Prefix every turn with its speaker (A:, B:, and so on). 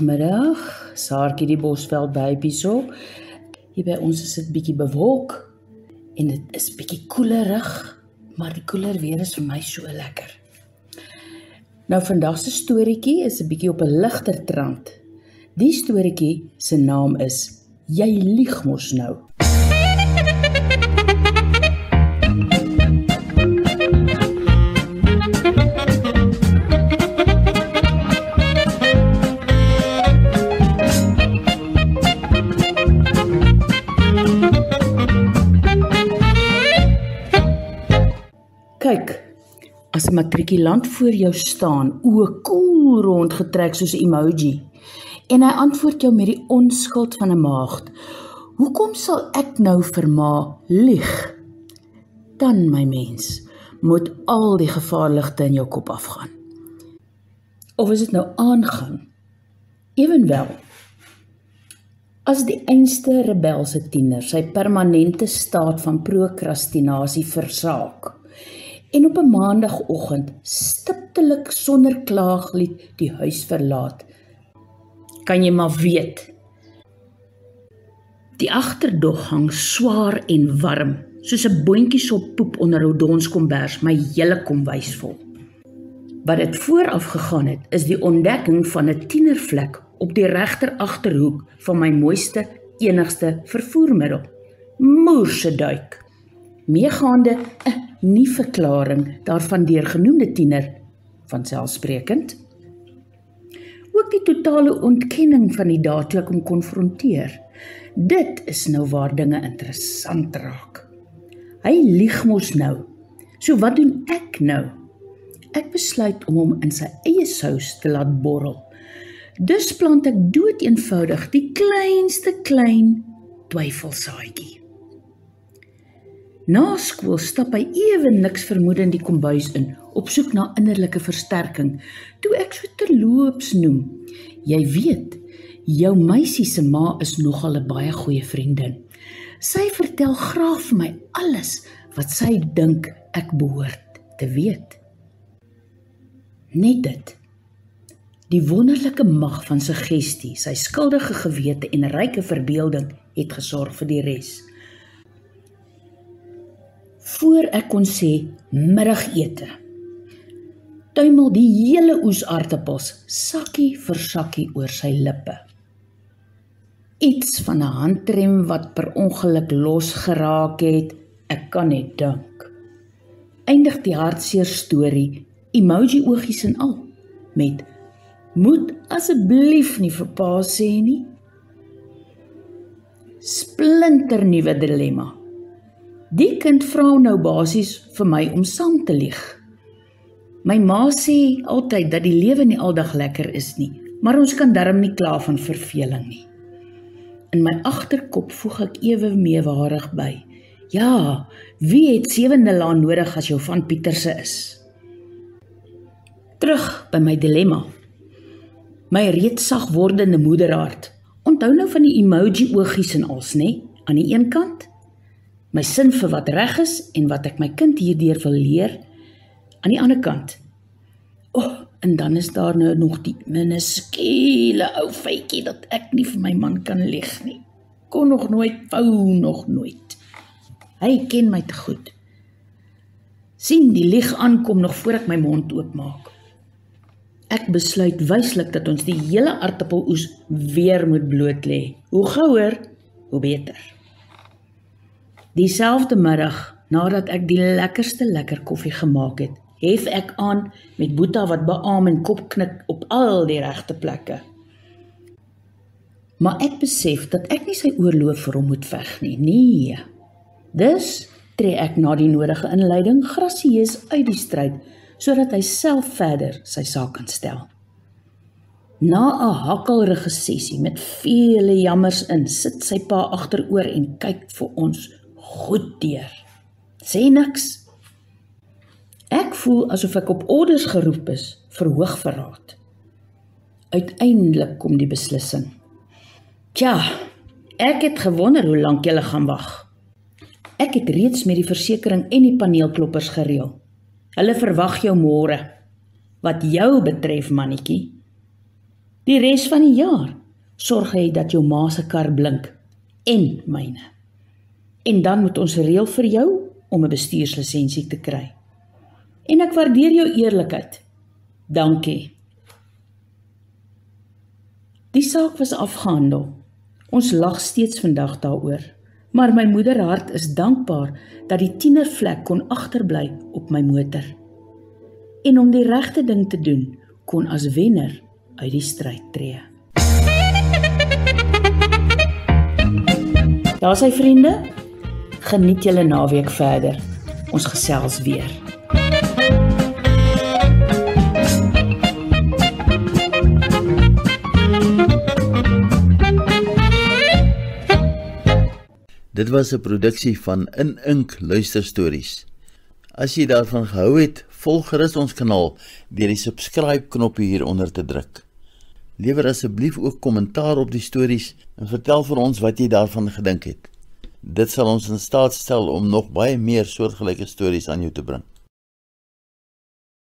A: Middag, Saartjie die Bosveld bypie. Hier by ons is dit bietjie bewolk en dit is bietjie koelerig, maar die koeler weer is vir my so lekker. Nou vandag se storieetjie is 'n bietjie op 'n ligter trant. Die storieetjie se naam is Jy lieg mos nou. Kyk, as 'n matrikulant voor jou staan, oë koel rondgetrek soos 'n emoji, en hy antwoord jou met die onskuld van 'n maagd, hoekom sal ek nou vir ma lieg? Dan, my mens, moet al die gevaarligte in jou kop afgaan. Of is dit nou aangaan? Ewenwel, as die einste rebelse tiener sy permanente staat van prokrastinasie versaak, en op 'n maandagoggend stiptelik sonder klaaglied die huis verlaat, kan jy maar weet, die agterdog hang swaar en warm, soos 'n boontjiesop poep onder 'n donskombers my hele kombuis vol. Wat dit vooraf gegaan het, is die ontdekking van 'n tienervlek op die regter agterhoek van my mooiste, enigste vervoermiddel, moerse duik, meegaande 'n nie verklaring daarvan deur genoemde tiener, vanselfsprekend. Ook die totale ontkenning van die daad toe ek hom konfronteer. Dit is nou waar dinge interessant raak. Hy lieg mos nou. So wat doen ek nou? Ek besluit om hom in sy eie sous te laat borrel. Dus plant ek doeteenvoudig die kleinste klein twyfelsaadjie. Na skool stap hy ewe niks vermoedend die kombuis in, op soek na innerlike versterking, toe ek so terloops noem. Jy weet, jou meisie se ma is nogal 'n baie goeie vriendin. Sy vertel graag vir my alles wat sy dink ek behoort te weet. Net dit. Die wonderlike mag van suggestie, sy skuldige gewete en ryke verbeelding het gesorg vir die res. Voor ek kon sê middagete, tuimel die hele oes aartappels sakkie vir sakkie oor sy lippe. Iets van 'n handrem wat per ongeluk losgeraak het, ek kan net dink. Eindig die hartseer storie, emoji oogies en al, met moet asseblief nie vir pa sê nie. Splinter nuwe dilemma. Die kind vra nou basies vir my om saam te lieg. My ma sê altyd dat die lewe nie aldag lekker is nie, maar ons kan darm nie kla van verveling nie. In my agterkop voeg ek ewe meewarig by. Ja, wie het 7de laan nodig as jou van Pieterse is? Terug by my dilemma. My reeds sag wordende moederhart. Onthou nou van die emoji oogies en als, nê? Aan die een kant, my sin vir wat reg is en wat ek my kind hierdeur wil leer, aan die ander kant. En dan is daar nou nog die minuskiele ou feitjie dat ek nie vir my man kan lieg nie. Kon nog nooit, wou nog nooit. Hy ken my te goed. Sien die lieg aankom nog voor ek my mond oopmaak. Ek besluit wyslik dat ons die hele aardappeloes weer moet bloot lê. Hoe gouer, hoe beter. Dieselfde middag, nadat ek die lekkerste lekker koffie gemaak het, hef ek aan met Boeta wat beaam en kopknik op al die regte plekke. Maar ek besef dat ek nie sy oorloop vir hom moet veg nie. Nee. Dus tree ek na die nodige inleiding grasieus uit die stryd, sodat hy self verder sy saak kan stel. Na 'n hakkelrige sessie met vele jammers in, sit sy pa agteroor en kyk vir ons goed deur. Sê niks. Ek voel asof ek op orders geroep is vir hoogverraad. Uiteindelik kom die beslissing. Tja, ek het gewonder hoe lank julle gaan wag. Ek het reeds met die versekering en die paneelkloppers gereël. Hulle verwag jou môre. Wat jou betref, mannetjie, die res van die jaar sorg hy dat jou ma se kar blink en myne. En dan moet ons reël vir jou om 'n bestuurslisensie te kry. En ek waardeer jou eerlikheid. Dankie. Die saak was afgehandel. Ons lag steeds vandag daaroor, maar my moederhart is dankbaar dat die tienervlek kon agterbly op my motor. En om die regte ding te doen, kon as wenner uit die stryd tree. Daar sy vriende, geniet julle naweek verder. Ons gesels weer.
B: Dit was 'n produksie van In Ink Luisterstories. As jy daarvan gehou het, volg gerus ons kanaal deur die subscribe knoppie hieronder te druk. Lewer asseblief ook kommentaar op die stories en vertel vir ons wat jy daarvan gedink het. Dit sal ons in staat stel om nog baie meer soortgelyke stories aan jou te bring.